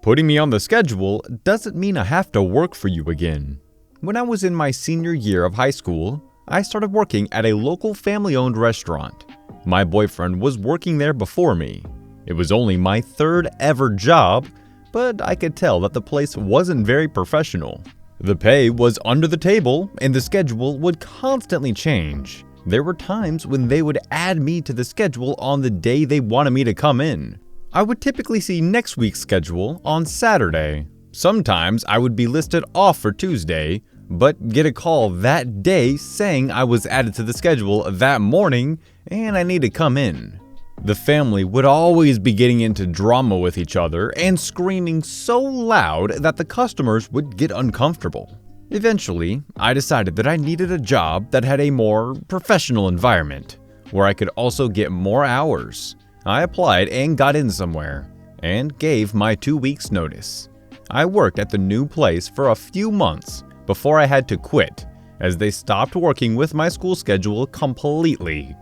Putting me on the schedule doesn't mean I have to work for you again. When I was in my senior year of high school, I started working at a local family-owned restaurant. My boyfriend was working there before me. It was only my third ever job, but I could tell that the place wasn't very professional. The pay was under the table, and the schedule would constantly change. There were times when they would add me to the schedule on the day they wanted me to come in. I would typically see next week's schedule on Saturday. Sometimes I would be listed off for Tuesday, but get a call that day saying I was added to the schedule that morning and I need to come in. The family would always be getting into drama with each other and screaming so loud that the customers would get uncomfortable. Eventually, I decided that I needed a job that had a more professional environment, where I could also get more hours. I applied and got in somewhere, and gave my 2 weeks notice. I worked at the new place for a few months before I had to quit, as they stopped working with my school schedule completely.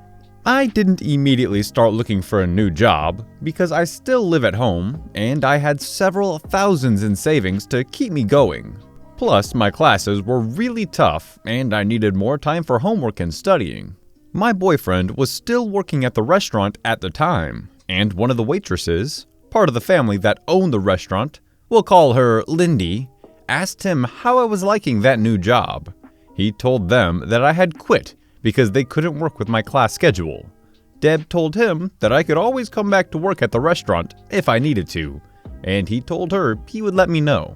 I didn't immediately start looking for a new job because I still live at home and I had several thousands in savings to keep me going. Plus, my classes were really tough and I needed more time for homework and studying. My boyfriend was still working at the restaurant at the time, and one of the waitresses, part of the family that owned the restaurant, we'll call her Lindy, asked him how I was liking that new job. He told them that I had quit because they couldn't work with my class schedule. Deb told him that I could always come back to work at the restaurant if I needed to, and he told her he would let me know.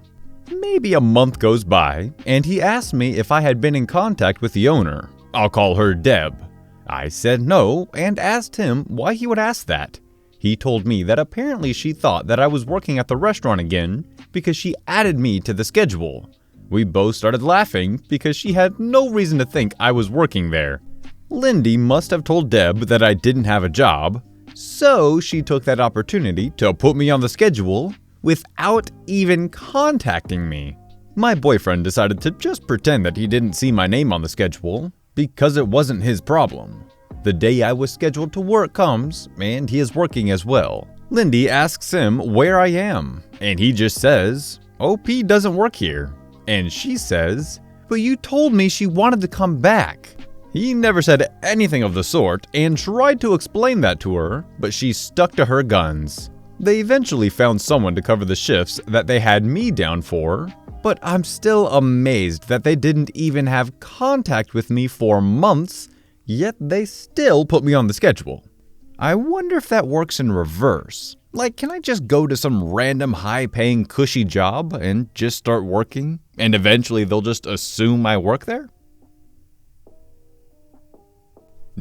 Maybe a month goes by, and he asked me if I had been in contact with the owner. I'll call her Deb. I said no and asked him why he would ask that. He told me that apparently she thought that I was working at the restaurant again because she added me to the schedule. We both started laughing because she had no reason to think I was working there. Lindy must have told Deb that I didn't have a job, so she took that opportunity to put me on the schedule without even contacting me. My boyfriend decided to just pretend that he didn't see my name on the schedule because it wasn't his problem. The day I was scheduled to work comes, and he is working as well. Lindy asks him where I am, and he just says, "OP doesn't work here." And she says, "But you told me she wanted to come back." He never said anything of the sort and tried to explain that to her, but she stuck to her guns. They eventually found someone to cover the shifts that they had me down for, but I'm still amazed that they didn't even have contact with me for months, yet they still put me on the schedule. I wonder if that works in reverse. Like, can I just go to some random high-paying cushy job and just start working, and eventually they'll just assume I work there?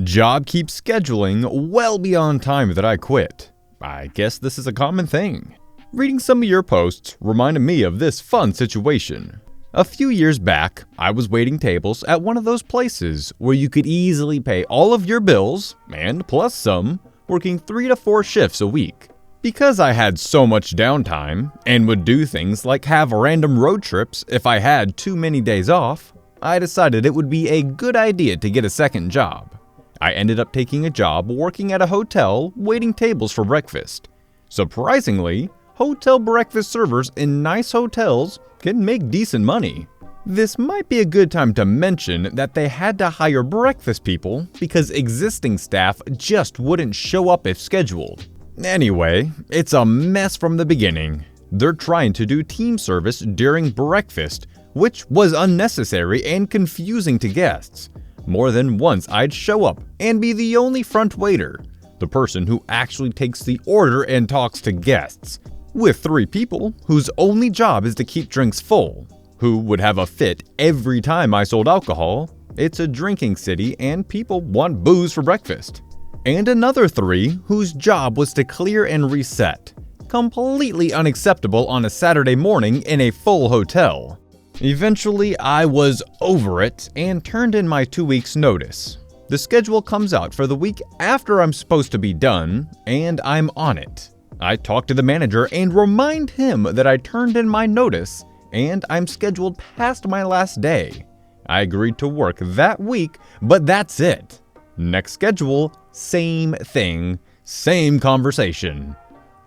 Job keeps scheduling well beyond time that I quit. I guess this is a common thing. Reading some of your posts reminded me of this fun situation. A few years back, I was waiting tables at one of those places where you could easily pay all of your bills, and plus some, working 3 to 4 shifts a week. Because I had so much downtime, and would do things like have random road trips if I had too many days off, I decided it would be a good idea to get a second job. I ended up taking a job working at a hotel waiting tables for breakfast. Surprisingly, hotel breakfast servers in nice hotels can make decent money. This might be a good time to mention that they had to hire breakfast people because existing staff just wouldn't show up if scheduled. Anyway, it's a mess from the beginning. They're trying to do team service during breakfast, which was unnecessary and confusing to guests. More than once I'd show up and be the only front waiter, the person who actually takes the order and talks to guests, with 3 people whose only job is to keep drinks full, who would have a fit every time I sold alcohol. It's a drinking city and people want booze for breakfast. And another 3 whose job was to clear and reset. Completely unacceptable on a Saturday morning in a full hotel. Eventually, I was over it and turned in my 2 weeks notice. The schedule comes out for the week after I'm supposed to be done, and I'm on it. I talk to the manager and remind him that I turned in my notice and I'm scheduled past my last day. I agreed to work that week, but that's it. Next schedule, same thing, same conversation.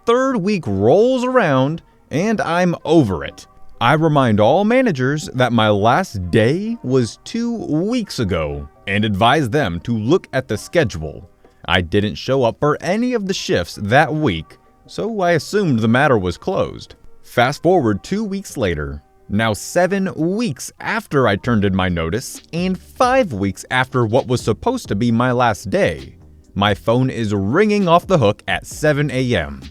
3rd week rolls around and I'm over it. I remind all managers that my last day was 2 weeks ago and advise them to look at the schedule. I didn't show up for any of the shifts that week, so I assumed the matter was closed. Fast forward 2 weeks later, now 7 weeks after I turned in my notice and 5 weeks after what was supposed to be my last day, my phone is ringing off the hook at 7 a.m.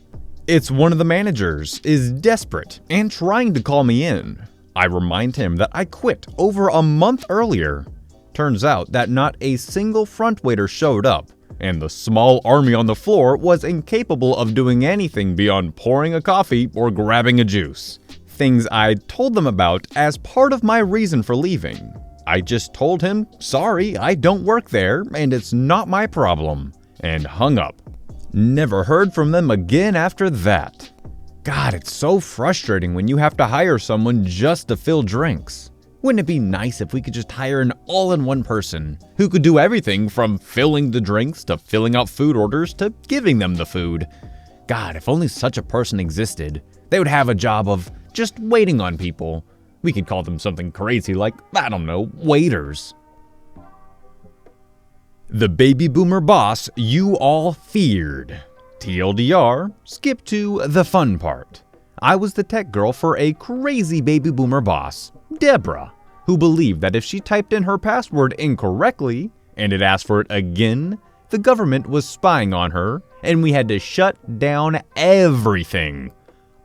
It's one of the managers, is desperate and trying to call me in. I remind him that I quit over a month earlier. Turns out that not a single front waiter showed up, and the small army on the floor was incapable of doing anything beyond pouring a coffee or grabbing a juice. Things I told them about as part of my reason for leaving. I just told him, sorry, I don't work there, and it's not my problem, and hung up. Never heard from them again after that. God, it's so frustrating when you have to hire someone just to fill drinks. Wouldn't it be nice if we could just hire an all-in-one person who could do everything from filling the drinks to filling out food orders to giving them the food? God, if only such a person existed, they would have a job of just waiting on people. We could call them something crazy like, I don't know, waiters. The baby boomer boss you all feared. TLDR, skip to the fun part. I was the tech girl for a crazy baby boomer boss, Deborah, who believed that if she typed in her password incorrectly and it asked for it again, the government was spying on her and we had to shut down everything.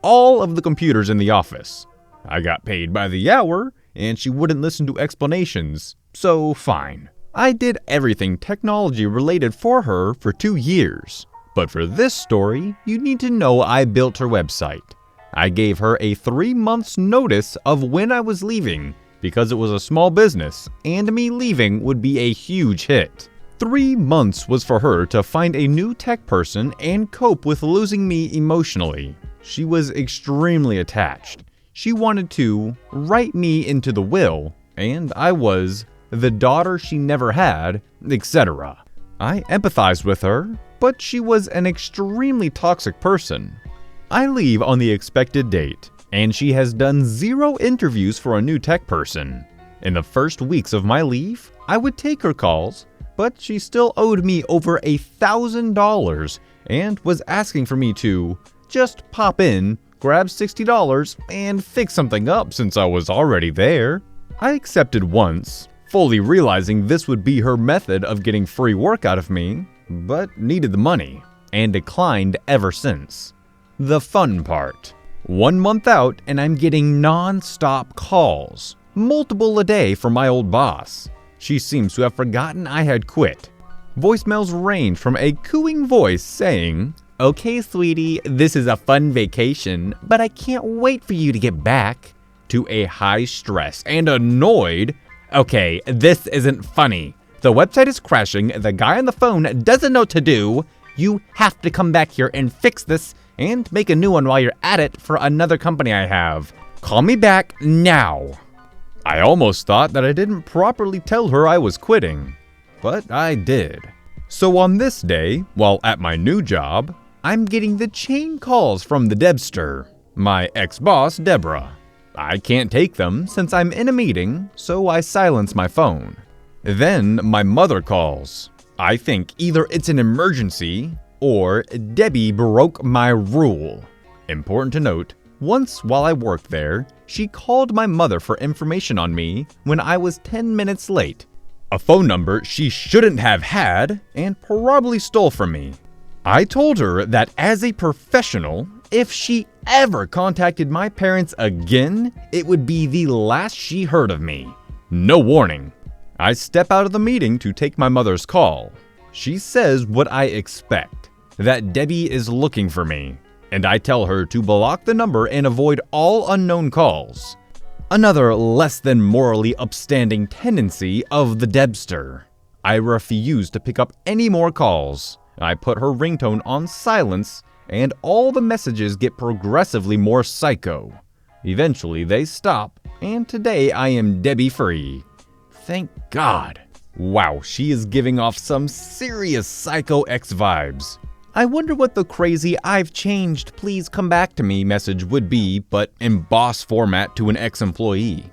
All of the computers in the office. I got paid by the hour and she wouldn't listen to explanations, so fine. I did everything technology related for her for 2 years. But for this story, you need to know I built her website. I gave her a 3 months notice of when I was leaving because it was a small business and me leaving would be a huge hit. 3 months was for her to find a new tech person and cope with losing me emotionally. She was extremely attached. She wanted to write me into the will, and I was the daughter she never had, etc. I empathized with her, but she was an extremely toxic person. I leave on the expected date, and she has done 0 interviews for a new tech person. In the first weeks of my leave, I would take her calls, but she still owed me over $1,000 and was asking for me to just pop in, grab $60, and fix something up since I was already there. I accepted once, fully realizing this would be her method of getting free work out of me, but needed the money, and declined ever since. The fun part. 1 month out and I'm getting non-stop calls, multiple a day from my old boss. She seems to have forgotten I had quit. Voicemails range from a cooing voice saying, "Okay, sweetie, this is a fun vacation, but I can't wait for you to get back," to a high stress and annoyed, "Okay, this isn't funny. The website is crashing, the guy on the phone doesn't know what to do. You have to come back here and fix this and make a new one while you're at it for another company I have. Call me back now." I almost thought that I didn't properly tell her I was quitting, but I did. So on this day, while at my new job, I'm getting the chain calls from the Debster, my ex-boss Deborah. I can't take them since I'm in a meeting, so I silence my phone. Then my mother calls. I think either it's an emergency or Debbie broke my rule. Important to note, once while I worked there, she called my mother for information on me when I was 10 minutes late. A phone number she shouldn't have had and probably stole from me. I told her that as a professional, if she ever contacted my parents again, it would be the last she heard of me. No warning. I step out of the meeting to take my mother's call. She says what I expect, that Debbie is looking for me, and I tell her to block the number and avoid all unknown calls. Another less than morally upstanding tendency of the Debster. I refuse to pick up any more calls. I put her ringtone on silence, and all the messages get progressively more psycho. Eventually they stop, and today I am Debbie free. Thank God. Wow, she is giving off some serious Psycho X vibes. I wonder what the crazy "I've changed, please come back to me" message would be, but in boss format to an ex-employee.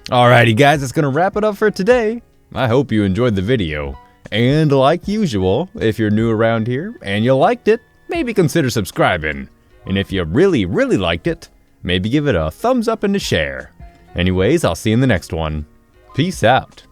Alrighty guys, that's gonna wrap it up for today. I hope you enjoyed the video. And like usual, if you're new around here and you liked it, maybe consider subscribing. And if you really liked it, maybe give it a thumbs up and a share. Anyways, I'll see you in the next one. Peace out.